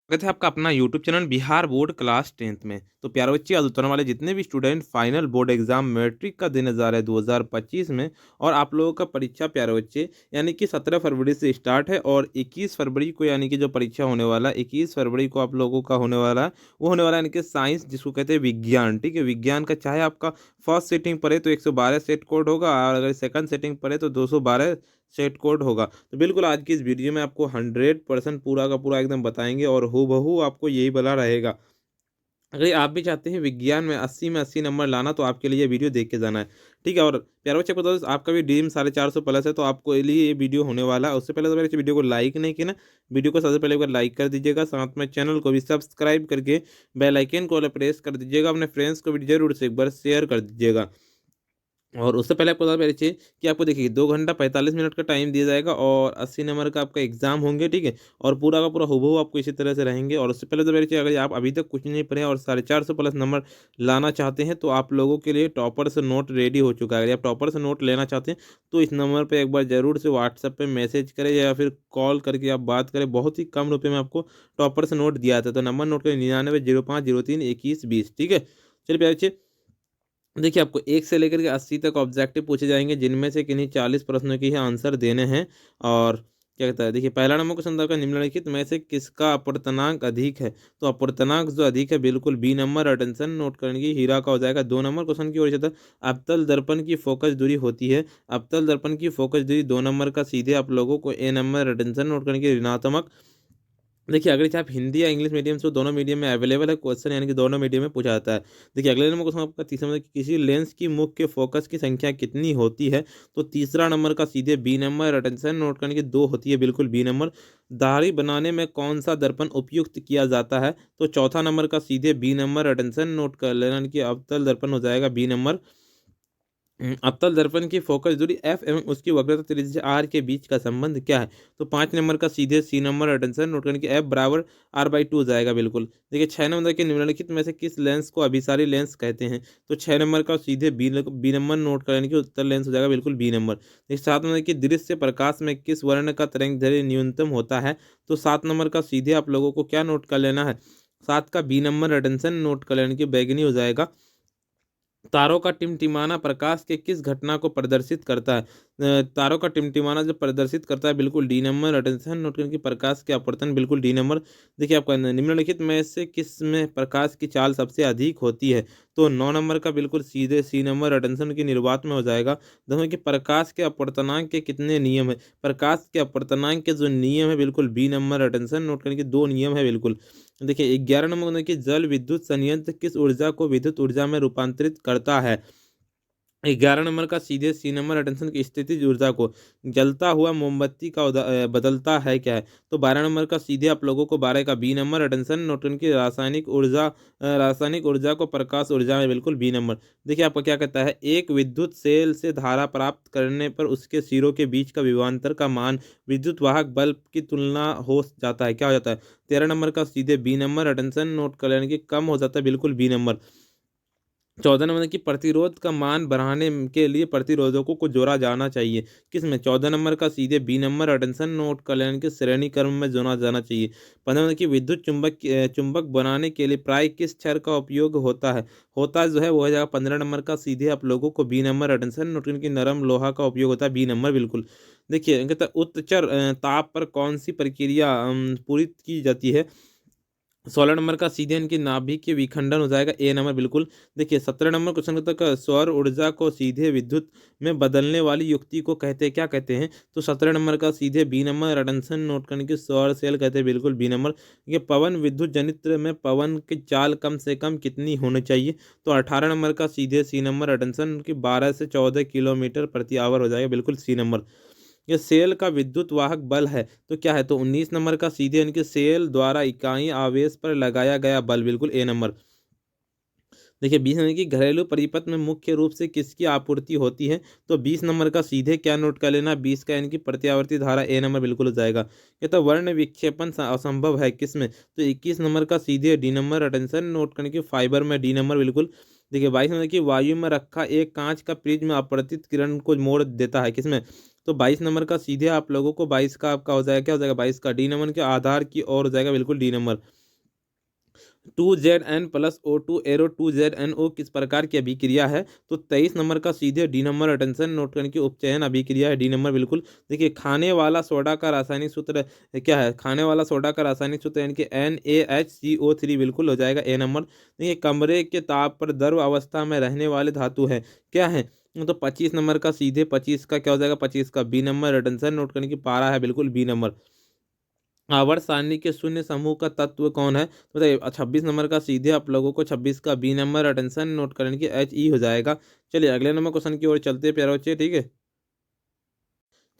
स्वागत है आपका अपना YouTube channel Bihar board class 10th में। तो प्यारे बच्चे, आज उतरने वाले जितने भी student final board exam matric का देने जा रहे हैं 2025 में, और आप लोगों का परीक्षा प्यारे बच्चे यानी कि 17 फरवरी से स्टार्ट है और 21 फरवरी को यानी कि जो परीक्षा होने वाला है 21 फरवरी को आप लोगों का होने वाला है, वो होने वाला है यानी कि साइंस, जिसको कहते हैं विज्ञान। ठीक है, विज्ञान का चाहे आपका फर्स्ट सेटिंग पड़े तो 112 सेट कोड होगा, और अगर सेकंड सेटिंग पड़े तो 212 सेट कोड होगा। तो बिल्कुल आज की इस वीडियो में आपको 100% पूरा का पूरा एकदम बताएंगे और हूबहू आपको यही बला रहेगा। अगर आप भी चाहते हैं विज्ञान में 80 नंबर लाना, तो आपके लिए ये वीडियो देख के जाना है। ठीक है, और प्यारे बच्चे बता दो, आपका भी ड्रीम 450 प्लस है, तो आपको लिए ये वीडियो होने वाला है। उससे पहले तो मेरे वीडियो को लाइक नहीं किया ना, वीडियो को सबसे पहले एक बार लाइक कर दीजिएगा, साथ में चैनल को भी सब्सक्राइब करके बेल आइकन को प्रेस कर दीजिएगा। अपने फ्रेंड्स को भी जरूर से एक बार शेयर कर दीजिएगा। और उससे पहले आपको बता देना चाहिए कि आपको देखिए 2 घंटा 45 मिनट का टाइम दिया जाएगा और 80 नंबर का आपका एग्जाम होंगे। ठीक है, और पूरा का पूरा हूबहू आपको इसी तरह से रहेंगे। और उससे पहले तो मेरे चाहिए, अगर आप अभी तक कुछ नहीं पढ़े और 450 प्लस नंबर लाना चाहते हैं, तो आप लोगों के लिए टॉपर से नोट रेडी हो चुका है। अगर आप टॉपर से नोट लेना चाहते हैं तो इस नंबर पर एक बार जरूर से व्हाट्सएप पर मैसेज करें या फिर कॉल करके आप बात करें। बहुत ही कम रुपये में आपको टॉपर से नोट दिया था। तो नंबर नोट करें 9905032120। ठीक है, चलिए प्यारे, देखिए आपको 1 से लेकर के 80 तक ऑब्जेक्टिव पूछे जाएंगे, जिनमें से किन्हीं 40 प्रश्नों के ही आंसर देने हैं। और क्या कहता है, देखिए पहला नंबर क्वेश्चन आपका, निम्नलिखित में से किसका अपूर्णांक अधिक है। तो अपूर्णांक जो अधिक है बिल्कुल बी नंबर, अटेंशन नोट करने की हीरा का हो जाएगा। 2 नंबर क्वेश्चन की ओर से था, अवतल दर्पण की फोकस दूरी होती है। अवतल दर्पण की फोकस दूरी 2 नंबर का सीधे आप लोगों को ए नंबर, अटेंशन नोट करने की ऋणात्मक। देखिए अगर चाहे आप हिंदी या इंग्लिश मीडियम से, दोनों मीडियम में अवेलेबल है क्वेश्चन, यानी कि दोनों मीडियम में पूछा जाता है। देखिए अगले नंबर क्वेश्चन आपका तीसरा नंबर, किसी लेंस की मुख्य फोकस की संख्या कितनी होती है। तो तीसरा नंबर का सीधे बी नंबर, अटेंशन नोट करने की 2 होती है, बिल्कुल बी नंबर। दाढ़ी बनाने में कौन सा दर्पण उपयुक्त किया जाता है। तो चौथा नंबर का सीधे बी नंबर, अटेंशन नोट कर लेना, यानी कि अवतल दर्पण हो जाएगा बी नंबर। अवतल दर्पण की फोकस दूरी एफ एवं उसकी वक्रता त्रिज्या आर के बीच का संबंध क्या है। तो 5 नंबर का सीधे सी नंबर, अटेंशन नोट करने की एफ बराबर R/2 जाएगा बिल्कुल। देखिए 6 नंबर के निम्नलिखित में से किस लेंस को अभिसारी लेंस कहते हैं। तो 6 नंबर का सीधे बी नंबर नोट करने की उत्तर लेंस हो जाएगा बिल्कुल बी नंबर। देखिए 7 नंबर की दृश्य प्रकाश में किस वर्ण का तरंग दैर्ध्य न्यूनतम होता है। तो 7 नंबर का सीधे आप लोगों को क्या नोट कर लेना है, 7 का बी नंबर, अटेंशन नोट कर लेने की बैगनी हो जाएगा। तारों का टिमटिमाना प्रकाश के किस घटना को प्रदर्शित करता है। तारों का टिमटिमाना जो प्रदर्शित करता है बिल्कुल डी नंबर, अटेंशन नोट करने की प्रकाश के अपवर्तन बिल्कुल डी नंबर। देखिए आपका निम्नलिखित में से किस में प्रकाश की चाल सबसे अधिक होती है। तो 9 नंबर का बिल्कुल सीधे सी नंबर, अटेंशन की निर्वात में हो जाएगा। देखो कि प्रकाश के अपवर्तनांक के कितने नियम है। प्रकाश के अपवर्तनांक के जो नियम है बिल्कुल बी नंबर, अटेंशन नोट करने की 2 नियम है बिल्कुल। देखिए 11 नंबर में कि जल विद्युत संयंत्र किस ऊर्जा को विद्युत ऊर्जा में रूपांतरित करता है। 11 नंबर का सीधे सी नंबर, अटेंशन की स्थिति ऊर्जा को। जलता हुआ मोमबत्ती का बदलता है क्या है। तो 12 नंबर का सीधे आप लोगों को 12 का बी नंबर, अटेंशन न्यूटन की रासायनिक ऊर्जा को प्रकाश ऊर्जा में बिल्कुल बी नंबर। देखिए आपका क्या कहता है, एक विद्युत सेल से धारा प्राप्त करने पर उसके सिरों के बीच का विभवांतर का मान विद्युत वाहक बल्ब की तुलना हो जाता है, क्या हो जाता है। 13 नंबर का सीधे बी नंबर, अटेंशन नोट कर लेने की कम हो जाता है, बिल्कुल बी नंबर। 14 नंबर की प्रतिरोध का मान बढ़ाने के लिए प्रतिरोधकों को जोड़ा जाना चाहिए, किसमें। 14 नंबर का सीधे बी नंबर, अटेंशन नोट कर लेने के श्रेणी क्रम में जोड़ा जाना चाहिए। 15 नंबर की विद्युत चुंबक बनाने के लिए प्राय किस क्षर का उपयोग होता जो है वो हो जाएगा 15 नंबर का सीधे आप लोगों को बी नंबर, अटेंशन नोट करने की नरम लोहा का उपयोग होता है, बी नंबर बिल्कुल। देखिए कहता है उच्च ताप पर कौन सी प्रक्रिया पूरी की जाती है। 16 नंबर का सीधे इनकी नाभिक के विखंडन हो जाएगा, ए नंबर बिल्कुल। देखिए 17 नंबर क्वेश्चन तक सौर ऊर्जा को सीधे विद्युत में बदलने वाली युक्ति को कहते हैं, क्या कहते हैं। तो 17 नंबर का सीधे बी नंबर, अटेंशन नोट करने की सौर सेल कहते हैं, बिल्कुल बी नंबर। ये पवन विद्युत जनित्र में पवन की चाल कम से कम कितनी होनी चाहिए। तो 18 नंबर का सीधे सी नंबर, अटेंशन की 12 से 14 किलोमीटर प्रति आवर हो जाएगा, बिल्कुल सी नंबर। ये सेल का विद्युत वाहक बल है तो क्या है। तो 19 नंबर का सीधे इनके सेल द्वारा इकाई आवेश पर लगाया गया बल, बिल्कुल ए नंबर। देखिए 20 नंबर की घरेलू परिपथ में मुख्य रूप से किसकी आपूर्ति होती है। तो 20 नंबर का सीधे क्या नोट कर लेना, 20 का इनकी प्रत्यावर्ती धारा, ए नंबर बिल्कुल हो जाएगा। ये तो वर्ण विक्षेपण असंभव है किसमें। तो 21 नंबर का सीधे डी नंबर, अटेंशन नोट करने की फाइबर में, डी नंबर बिल्कुल। देखिए 22 नंबर की वायु में रखा एक कांच का प्रिज्म अपवर्तित किरण को मोड़ देता है, किसमें। तो 22 नंबर का सीधे आप लोगों को 22 का आपका हो जाएगा, क्या हो जाएगा 22 का डी नंबर के आधार की ओर हो जाएगा बिल्कुल D number. 2Zn plus O2 arrow 2ZnO किस प्रकार की अभिक्रिया है? तो 23 नंबर का सीधे डी नंबर अटेंशन नोट करने की उपचयन अभिक्रिया है डी नंबर बिल्कुल। देखिए खाने वाला सोडा का रासायनिक सूत्र क्या है? खाने वाला सोडा का रासायनिक सूत्र यानी कि NaHCO3 बिल्कुल हो जाएगा ए नंबर। देखिए कमरे के ताप पर द्रव अवस्था में रहने वाले धातु है, क्या है? तो 25 नंबर का सीधे 25 का क्या हो जाएगा 25 का बी नंबर अटेंशन नोट करने की पारा है बिल्कुल बी नंबर। आवर्त सारणी के शून्य समूह का तत्व कौन है? तो बताइए 26 नंबर का सीधे आप लोगों को 26 का बी नंबर अटेंशन नोट करने की HE हो जाएगा। चलिए अगले नंबर क्वेश्चन की ओर चलते हैं प्यारे बच्चे, ठीक है।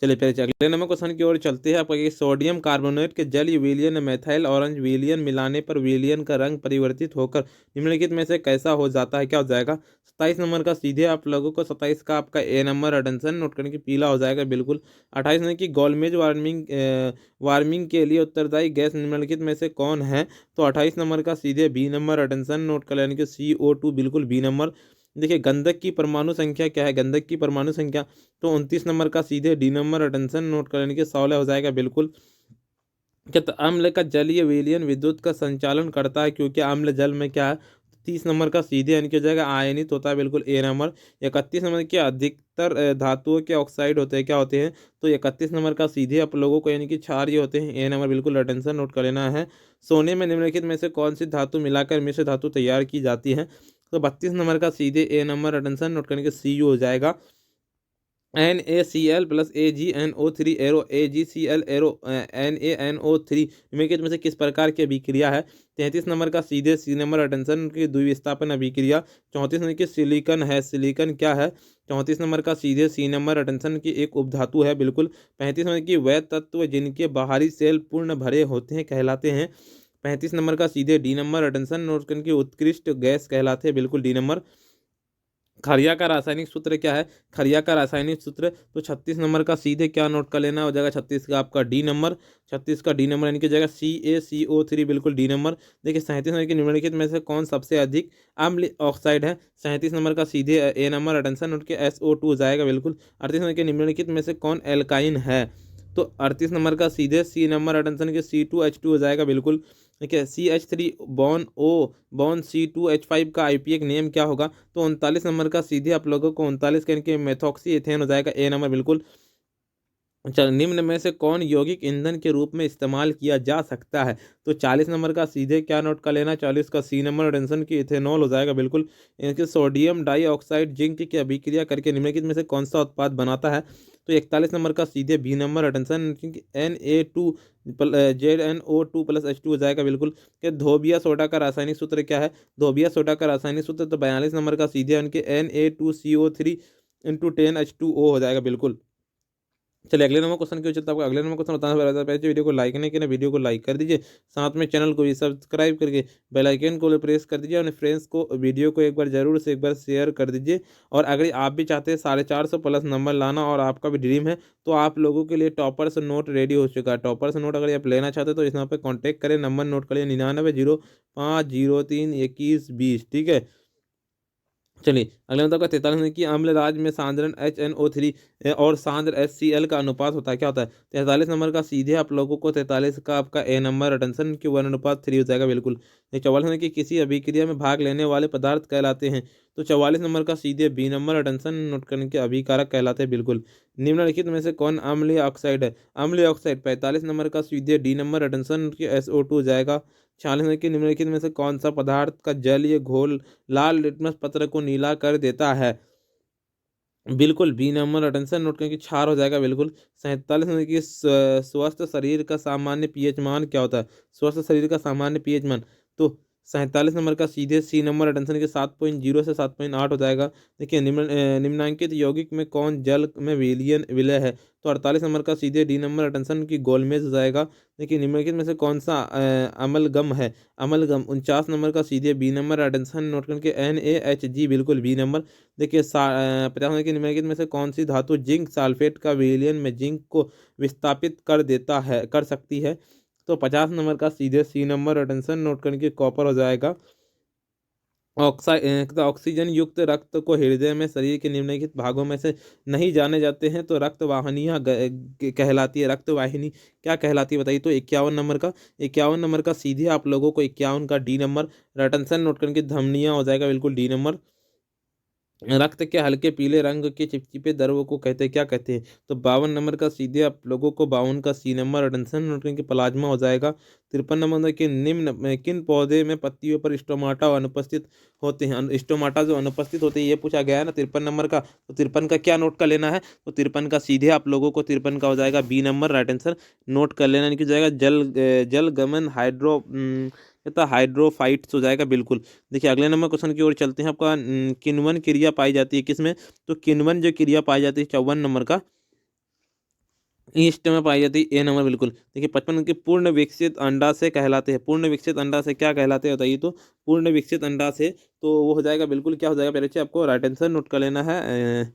चलिए फिर अगले नंबर क्वेश्चन की ओर चलते हैं। आपका ये सोडियम कार्बोनेट के जल विलयन मेथाइल ऑरेंज विलयन मिलाने पर विलयन का रंग परिवर्तित होकर निम्नलिखित में से कैसा हो जाता है, क्या हो जाएगा? 27 नंबर का सीधे आप लोगों को 27 का आपका ए नंबर अटेंशन नोट करने की पीला हो जाएगा बिल्कुल। 28 नंबर की गोलमेज वार्मिंग वार्मिंग के लिए उत्तरदायी गैस निम्नलिखित में से कौन है? तो 28 नंबर का सीधे बी नंबर अटेंशन नोट कर लेने की CO2 बिल्कुल बी नंबर। देखिए गंधक की परमाणु संख्या क्या है? गंधक की परमाणु संख्या तो 29 नंबर का सीधे डी नंबर अटेंशन नोट करने के 16 हो जाएगा बिल्कुल। क्या तो अम्ल का जलीय विलयन विद्युत का संचालन करता है क्योंकि अम्ल जल में क्या है? 30 नंबर का सीधे यानी कि हो जाएगा आयनित होता है बिल्कुल ए नंबर। 31 नंबर के अधिकतर धातुओं के ऑक्साइड होते हैं, क्या होते हैं? तो 31 नंबर का सीधे आप लोगों को यानी कि क्षारीय होते हैं ए नंबर बिल्कुल अटेंशन नोट कर लेना है। सोने में निम्नलिखित में से कौन सी धातु मिलाकर मिश्र धातु तैयार की जाती है? तो 32 नंबर का सीधे ए नंबर अटेंशन नोट करने के CU हो जाएगा। NaCl plus AgNO3 arrow AgCl arrow NaNO3 निम्नलिखित में से किस प्रकार की अभिक्रिया है? 33 नंबर का सीधे सी नंबर अटेंशन की द्विविस्थापन अभिक्रिया। 34 नंबर की सिलिकॉन है, सिलिकॉन क्या है? 34 नंबर का सीधे सी नंबर अटेंशन की एक उपधातु है बिल्कुल। 35 नंबर की वह तत्व जिनके बाहरी सेल पूर्ण भरे होते हैं कहलाते हैं। 35 नंबर का सीधे डी नंबर अटेंशन नोट करने की उत्कृष्ट गैस कहलाते हैं बिल्कुल डी नंबर। खरिया का रासायनिक सूत्र क्या है? खरिया का रासायनिक सूत्र तो 36 नंबर का सीधे क्या नोट कर लेना हो जाएगा 36 का आपका डी नंबर। 36 का डी नंबर यानी कि जाएगा CaCO3 बिल्कुल डी नंबर। देखिए 37 नंबर के निम्नलिखित में से कौन सबसे अधिक अम्ल ऑक्साइड है? 37 नंबर का सीधे ए नंबर अटेंशन नोट के SO2 हो जाएगा बिल्कुल। 38 नंबर के निम्नलिखित में से कौन एल्काइन है? तो 38 नंबर का सीधे सी नंबर अटेंशन के C2H2 हो जाएगा बिल्कुल। ठीक है CH3 बॉन O बॉन C2H5 का IUPAC नेम क्या होगा? तो 39 नंबर का सीधे आप लोगों को 39 के मेथॉक्सी एथेन हो जाएगा ए नंबर बिल्कुल। चल निम्न में से कौन यौगिक ईंधन के रूप में इस्तेमाल किया जा सकता है? तो 40 नंबर का सीधे क्या नोट कर लेना 40 का सी नंबर टेंशन की इथेनॉल हो जाएगा बिल्कुल। इनके सोडियम डाइऑक्साइड जिंक की अभिक्रिया करके निम्नलिखित में से कौन सा उत्पाद बनाता है? तो 41 नंबर का सीधे B number attention Na2ZnO2 plus H2 हो जाएगा बिल्कुल। कि धोबिया सोडा का रासायनिक सूत्र क्या है? धोबिया सोडा का रासायनिक सूत्र तो 42 नंबर का सीधे उनके Na2CO3 × 10H2O हो जाएगा बिल्कुल। चलिए अगले नंबर क्वेश्चन की ओर चलते हैं। आपको अगले नंबर क्वेश्चन बताना पहले वीडियो को लाइक नहीं किया वीडियो को लाइक कर दीजिए, साथ में चैनल को भी सब्सक्राइब करके बेल आइकन को प्रेस कर दीजिए और फ्रेंड्स को वीडियो को एक बार जरूर से एक बार शेयर कर दीजिए। और अगर आप भी चाहते हैं 450 प्लस नंबर लाना और आपका भी ड्रीम है तो आप लोगों के लिए टॉपर्स नोट रेडी हो चुका है। टॉपर्स नोट अगर आप लेना चाहते हैं तो इस नंबर पर कॉन्टैक्ट करें, नंबर नोट करिए 9905032120, ठीक है। चलिए अगले मतलब का 43 है कि अम्ल राज में सांद्रण HNO3 और सांद्र HCl का अनुपात होता है, क्या होता है? 43 नंबर का सीधे आप लोगों को 43 का आपका ए नंबर अटेंशन की 1:3 हो जाएगा बिल्कुल। 44 नंबर की किसी अभिक्रिया में भाग लेने वाले पदार्थ कहलाते हैं। तो 44 नंबर का सीधे बी नंबर अटेंशन नोट करने के अभिकारक कहलाते हैं बिल्कुल। निम्नलिखित में से कौन अम्लीय ऑक्साइड है? अम्लीय ऑक्साइड 45 नंबर का सीधे डी नंबर अटेंशन की SO2 हो जाएगा। 46 नंबर की निम्नलिखित में से कौन सा पदार्थ का जलीय घोल लाल लिटमस पत्र को नीला कर देता है? बिल्कुल बी नंबर अटेंशन नोट करके क्षार हो जाएगा बिल्कुल। 47 नंबर की स्वस्थ शरीर का सामान्य पीएच मान क्या होता है? स्वस्थ शरीर का सामान्य पीएच मान तो 47 नंबर का सीधे सी नंबर अटेंशन के 7.0 से 7.8 हो जाएगा। देखिए निम्नांकित यौगिक में कौन जल में विलयन विलय है? तो 48 नंबर का सीधे डी नंबर अटेंशन की गोलमेज हो जाएगा। देखिए निम्नलिखित में से कौन सा अमलगम है? अमलगम 49 नंबर का सीधे बी नंबर अटेंशन नोट करके NaHG बिल्कुल बी नंबर। देखिए 50 नंबर की निम्नलिखित में से कौन सी धातु जिंक सल्फेट का विलयन में जिंक को विस्थापित कर देता है कर सकती है? तो 50 नंबर का सीधे सी नंबर अटेंशन नोट करके कॉपर हो जाएगा। ऑक्सीजन युक्त रक्त को हृदय में शरीर के निम्नलिखित भागों में से नहीं जाने जाते हैं तो रक्त वाहिनियाँ कहलाती है। रक्त वाहिनी क्या कहलाती है बताइए? तो 51 नंबर का सीधे आप लोगों को 51 का डी नंबर रटनसन नोट करके धमनियाँ हो जाएगा बिल्कुल डी नंबर। रक्त के हल्के पीले रंग के चिपचिपे द्रव को कहते हैं, क्या कहते हैं? तो 52 नंबर का सीधे आप लोगों को 52 का सी नंबर अटेंशन न्यूट्रन के प्लाज्मा हो जाएगा। 53 नंबर के निम्न में किन पौधे में पत्तियों पर स्टोमाटा अनुपस्थित होते हैं? स्टोमाटा जो अनुपस्थित होते हैं ये पूछा गया है ना 53 नंबर का। तो 53 का क्या नोट कर लेना है? तो 53 का सीधे आप लोगों को 53 का हो जाएगा B number right answer note कर लेना की जाएगा। जल गमन हाइड्रोफाइट्स हो जाएगा बिल्कुल। देखिए अगले नंबर क्वेश्चन की ओर चलते हैं। आपका किण्वन क्रिया पाई जाती है किसमें? तो किण्वन जो क्रिया पाई जाती है 54 नंबर का ईस्ट में पाई जाती है ए नंबर बिल्कुल। देखिए 55 के पूर्ण विकसित अंडाशय कहलाते हैं। पूर्ण विकसित अंडाशय क्या कहलाते हैं बताइए? तो पूर्ण विकसित अंडाशय तो वो हो जाएगा बिल्कुल, क्या हो जाएगा पहले आपको राइट आंसर नोट कर लेना है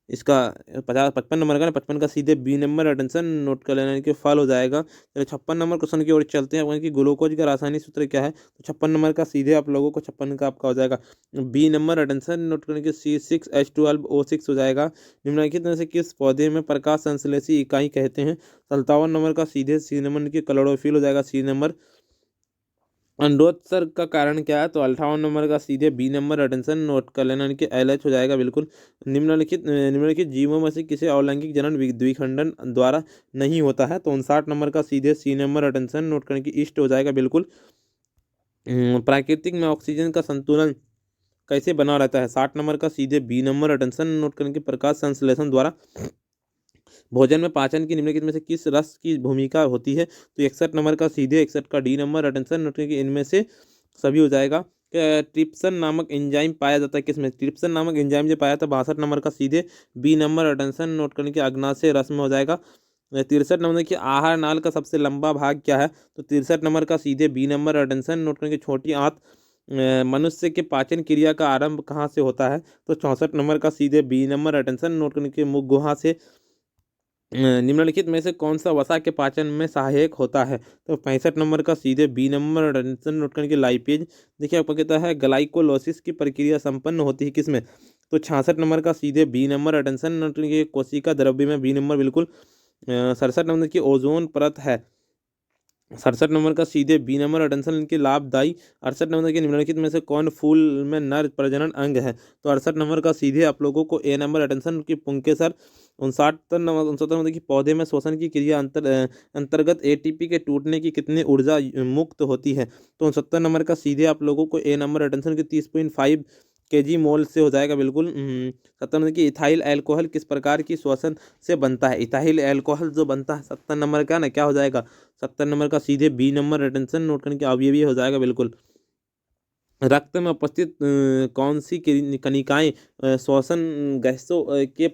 इसका 55 नंबर का ना 55 का सीधे बी नंबर अटेंशन नोट कर लेना कि फल हो जाएगा। चलिए 56 नंबर क्वेश्चन की ओर चलते हैं। कि ग्लूकोज का रासायनिक सूत्र क्या है? तो 56 नंबर का सीधे आप लोगों को 56 का आपका हो जाएगा बी नंबर अटेंशन नोट करने के C6H12O6 हो जाएगा। निम्नलिखित में से किस पौधे में प्रकाश संश्लेषी इकाई कहते हैं? 57 नंबर का सीधे सी नंबर की क्लोरोफिल हो जाएगा सी नंबर। अंडोत्सर्ग का कारण क्या है? तो 58 नंबर का सीधे बी नंबर अटेंशन नोट कर लेना कि LH हो जाएगा बिल्कुल। निम्नलिखित जीवों में से किसे अलैंगिक जनन द्विखंडन द्वारा नहीं होता है? तो 59 नंबर का सीधे सी नंबर अटेंशन नोट करने की ईस्ट हो जाएगा बिल्कुल। प्राकृतिक में ऑक्सीजन का संतुलन कैसे बना रहता है? 60 नंबर का सीधे बी नंबर अटेंशन नोट करने की प्रकाश संश्लेषण द्वारा। भोजन में पाचन की निम्नलिखित में से किस रस की भूमिका होती है? तो 61 नंबर का सीधे 61 का डी नंबर अटेंशन नोट करके इनमें से सभी हो जाएगा। ट्रिप्सन नामक एंजाइम पाया जाता है किसमें? ट्रिप्सन नामक एंजाइम जो पाया था 62 नंबर का सीधे बी नंबर अटेंशन नोट करने के अग्नाशय रस में हो जाएगा। 63 नंबर की आहार नाल का सबसे लंबा भाग क्या है? तो 63 नंबर का सीधे बी नंबर अटेंशन नोट करने की छोटी आंत। मनुष्य के पाचन क्रिया का आरंभ कहाँ से होता है? तो 64 नंबर का सीधे बी नंबर अटेंशन नोट करने के मुख गुहा से। निम्नलिखित में से कौन सा वसा के पाचन में सहायक होता है? तो 65 नंबर का सीधे बी नंबर अटेंशन नोट करने के लाइपेज। देखिए आपको कहता है ग्लाइकोलोसिस की प्रक्रिया संपन्न होती है किसमें? तो 66 नंबर का सीधे बी नंबर अटेंशन नोट करने के कोशिका द्रव्य में बी नंबर बिल्कुल। 67 नंबर की ओजोन परत है। 67 नंबर का सीधे बी नंबर अटेंशन इनके लाभदायी। 68 नंबर के निम्नलिखित में से कौन फूल में नर प्रजनन अंग है? तो 68 नंबर का सीधे आप लोगों को ए नंबर अटेंशन की पुंकेसर। 69 नंबर की पौधे में श्वसन की क्रिया अंतर्गत एटीपी के टूटने की कितनी ऊर्जा मुक्त होती है? तो 69 नंबर का सीधे आप लोगों को ए नंबर अटेंशन की 30.5 केजी मोल से हो जाएगा बिल्कुल। 70 नंबर की इथाइल अल्कोहल किस प्रकार की श्वसन से बनता है? इथाइल अल्कोहल जो बनता है 70 नंबर का ना क्या हो जाएगा? 70 नंबर का सीधे बी नंबर रिटेंशन नोट करने के अवयवी हो जाएगा बिल्कुल। रक्त में उपस्थित कौन सी कनिकाएं श्वसन गैसों के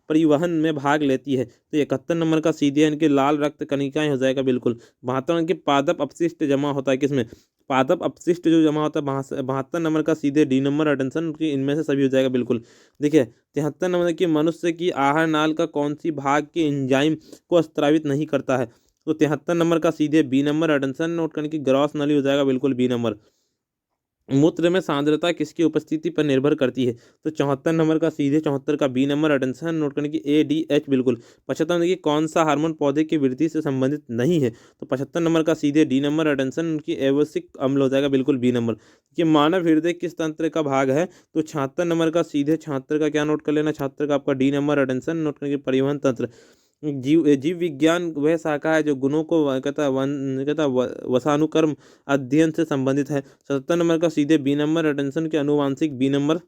परिवहन में भाग लेती है? तो 71 नंबर का सीधे इनके लाल रक्त कनिकाएं हो जाएगा बिल्कुल। 72 के पादप अपशिष्ट जमा होता है किसमें? पादप अपशिष्ट जो जमा होता है 72 नंबर का सीधे डी नंबर अटेंशन की इनमें से सभी हो जाएगा बिल्कुल। देखिए 73 नंबर की मनुष्य की आहार नाल का कौन सी भाग के एंजाइम को स्त्रावित नहीं करता है? तो 73 नंबर का सीधे बी नंबर अटेंशन नोट करने की ग्रॉस नली हो जाएगा बिल्कुल बी नंबर। मूत्र में सांद्रता किसकी उपस्थिति पर निर्भर करती है? तो 74 नंबर का सीधे 74 का बी नंबर अटेंशन नोट करने की ADH बिल्कुल। 75 की कौन सा हार्मोन पौधे की वृद्धि से संबंधित नहीं है? तो 75 नंबर का सीधे डी नंबर अटेंशन की एवोसिक अम्ल हो जाएगा बिल्कुल बी नंबर। कि मानव हृदय किस तंत्र का भाग है? तो 76 नंबर का सीधे 76 का क्या नोट कर लेना? 76 का आपका डी नंबर अटेंशन नोट करने की परिवहन तंत्र। जीव विज्ञान वह शाखा है जो गुणों को वसानुक्रम अध्ययन से संबंधित है। 77 नंबर का सीधे बी नंबर अटेंशन के अनुवांशिक बी नंबर।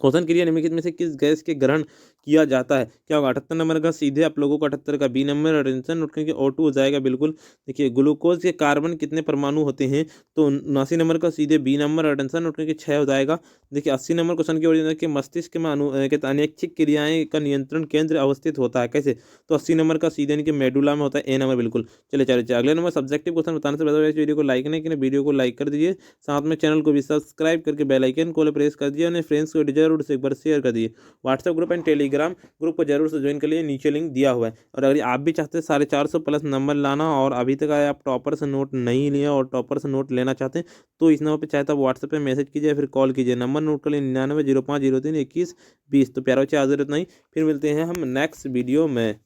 श्वसन क्रिया निम्नलिखित में से किस गैस के ग्रहण किया जाता है? क्या होगा? 78 नंबर का सीधे आप लोगों को 78 का बी नंबर अटेंशन उठ के O2 हो जाएगा बिल्कुल। देखिए ग्लूकोज के कार्बन कितने परमाणु होते हैं? तो 79 नंबर का सीधे बी नंबर अटेंशन उठ के 6 हो जाएगा। देखिए 80 नंबर क्वेश्चन की ओर कि मस्तिष्क में अनैच्छिक क्रियाएं का नियंत्रण केंद्र अवस्थित होता है कैसे? तो 80 नंबर का सीधे इनके मेडुला में होता है ए नंबर बिल्कुल। चलिए चलिए अगले नंबर सब्जेक्टिव क्वेश्चन बताने से पहले वीडियो को लाइक नहीं किया वीडियो को लाइक कर दीजिए, साथ में चैनल को भी सब्सक्राइब करके बेल आइकन को प्रेस कर दिए और फ्रेंड्स को जरूर से एक बार शेयर कर दिए। WhatsApp group and Telegram group को जरूर से ज्वाइन कर लिए, नीचे लिंक दिया हुआ है। और अगर आप भी चाहते हैं 450 प्लस नंबर लाना और अभी तक अगर आप टॉपर से नोट नहीं लिए और टॉपर से नोट लेना चाहते हैं तो इस नंबर पर चाहे तो आप व्हाट्सएप पे मैसेज कीजिए, फिर कॉल कीजिए। नंबर नोट कर लिए 9905032120। तो प्यारे बच्चे आज इतना ही, फिर मिलते हैं हम नेक्स्ट वीडियो में।